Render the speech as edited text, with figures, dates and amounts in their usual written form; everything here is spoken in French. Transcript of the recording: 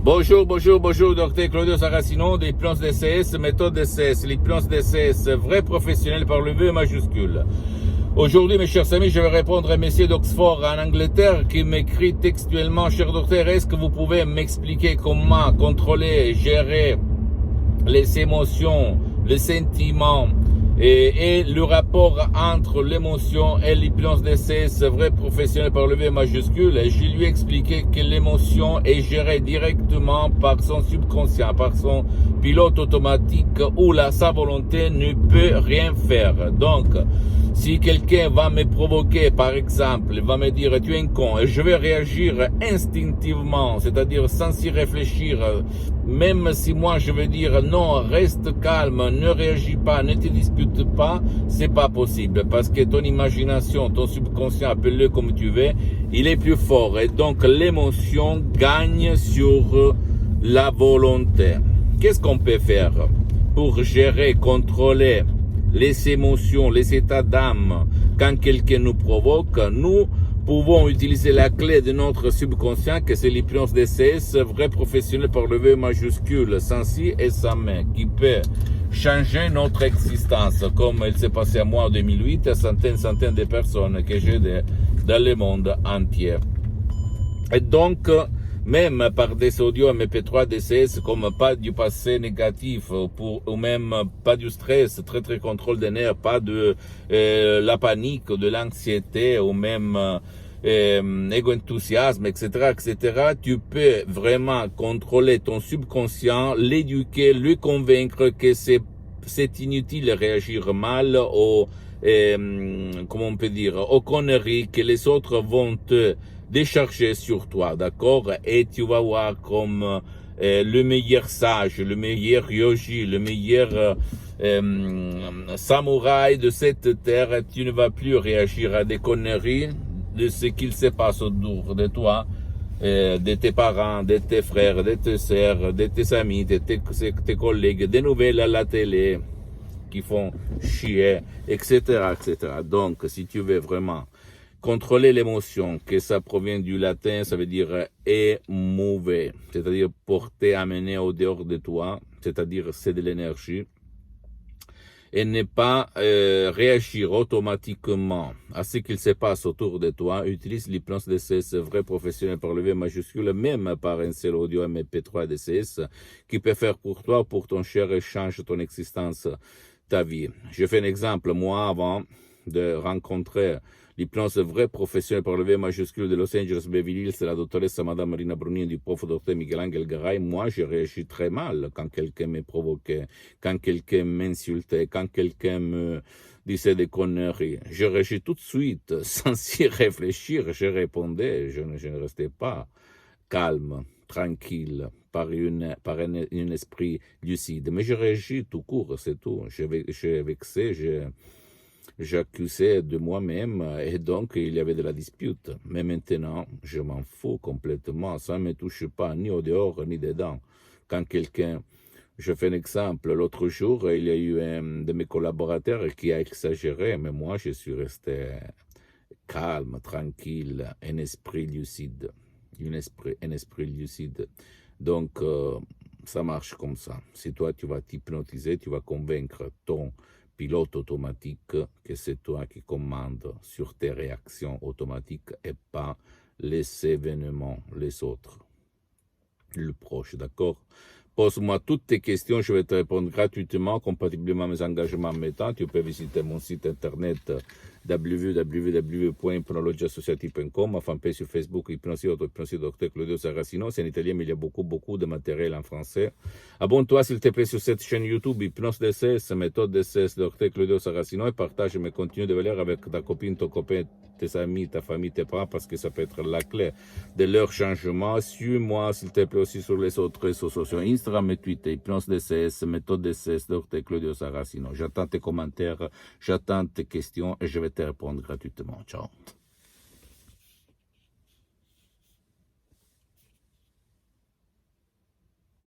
Bonjour, docteur Claudio Saracino de l'hypnose DCS, méthode DCS, l'hypnose DCS, vrai professionnel par le V majuscule. Aujourd'hui, mes chers amis, je vais répondre à Monsieur d'Oxford en Angleterre qui m'écrit textuellement: cher docteur, est-ce que vous pouvez m'expliquer comment contrôler et gérer les émotions, les sentiments et le rapport entre l'émotion et l'hypnose DCS, vrai professionnel par le V majuscule? Et je lui ai expliqué que l'émotion est gérée directement par son subconscient, par son pilote automatique où sa volonté ne peut rien faire. Donc, si quelqu'un va me provoquer, par exemple, va me dire tu es un con, et je vais réagir instinctivement, c'est-à-dire sans y réfléchir, même si moi je veux dire non, reste calme, ne réagis pas, ne te dispute pas, c'est pas possible, parce que ton imagination, ton subconscient, appelle-le comme tu veux, il est plus fort, et donc l'émotion gagne sur la volonté. Qu'est-ce qu'on peut faire pour gérer, contrôler les émotions, les états d'âme quand quelqu'un nous provoque? Nous pouvons utiliser la clé de notre subconscient, que c'est l'hypnose DCS, vrai professionnel par le V majuscule, sans si et sans mais, qui peut changer notre existence, comme il s'est passé à moi en 2008, à centaines de personnes que j'ai dans le monde entier. Et donc, même par des audios MP3 DCS, comme pas du passé négatif, ou même pas du stress, très contrôle des nerfs, pas de la panique, de l'anxiété, ou même égo-enthousiasme, etc., tu peux vraiment contrôler ton subconscient, l'éduquer, lui convaincre que c'est inutile de réagir mal comment on peut dire, aux conneries que les autres vont te décharger sur toi, d'accord? Et tu vas voir comme le meilleur sage, le meilleur yogi, le meilleur samouraï de cette terre, tu ne vas plus réagir à des conneries de ce qu'il se passe autour de toi, de tes parents, de tes frères, de tes sœurs, de tes amis, de tes collègues, des nouvelles à la télé qui font chier, etc., etc. Donc, si tu veux vraiment contrôler l'émotion, que ça provient du latin, ça veut dire émouver, c'est-à-dire porter, amener au dehors de toi, c'est-à-dire c'est de l'énergie, et ne pas réagir automatiquement à ce qu'il se passe autour de toi. Utilise l'hypnose DCS, vrai professionnel par le V majuscule, même par un seul audio MP3 DCS, qui peut faire pour toi, pour ton cher, et change ton existence, ta vie. Je fais un exemple, moi, avant de rencontrer l'hypnose vrai professionnel par le V majuscule de Los Angeles Beverly Hills, la doctoresse Madame Marina Bruni du prof Dr Miguel-Angel Garay, moi je réagis très mal quand quelqu'un me provoquait, quand quelqu'un m'insultait, quand quelqu'un me disait des conneries. Je réagis tout de suite, sans y réfléchir, je répondais, je ne restais pas calme, tranquille, par un esprit lucide. Mais je réagis tout court, c'est tout. J'ai vexé, j'accusais de moi-même, et donc il y avait de la dispute. Mais maintenant, je m'en fous complètement. Ça ne me touche pas, ni au dehors, ni dedans. Quand quelqu'un, je fais un exemple, l'autre jour, il y a eu un de mes collaborateurs qui a exagéré, mais moi, je suis resté calme, tranquille, un esprit lucide. Un esprit lucide. Donc, ça marche comme ça. Si toi, tu vas t'hypnotiser, tu vas convaincre ton pilote automatique que c'est toi qui commandes sur tes réactions automatiques et pas les événements, les autres, le proche, d'accord? Pose-moi toutes tes questions, je vais te répondre gratuitement, compatiblement à mes engagements en même temps. Tu peux visiter mon site internet www.hypnologiassociative.com, ma fanpage sur Facebook, Hypnosie Dr Claudio Saracino. C'est en italien, mais il y a beaucoup de matériel en français. Abonne-toi, s'il te plaît, sur cette chaîne YouTube, Hypnose DCS, méthode DCS, Dr Claudio Saracino, et partage mes contenus de valeur avec ta copine, ton copain, tes amis, ta famille, tes parents, parce que ça peut être la clé de leur changement. Suis-moi, s'il te plaît, aussi sur les autres réseaux sociaux, Instagram et Twitter, Hypnose DCS, méthode DCS, Dr Claudio Saracino. J'attends tes commentaires, j'attends tes questions, et je vais te répondre gratuitement. Ciao.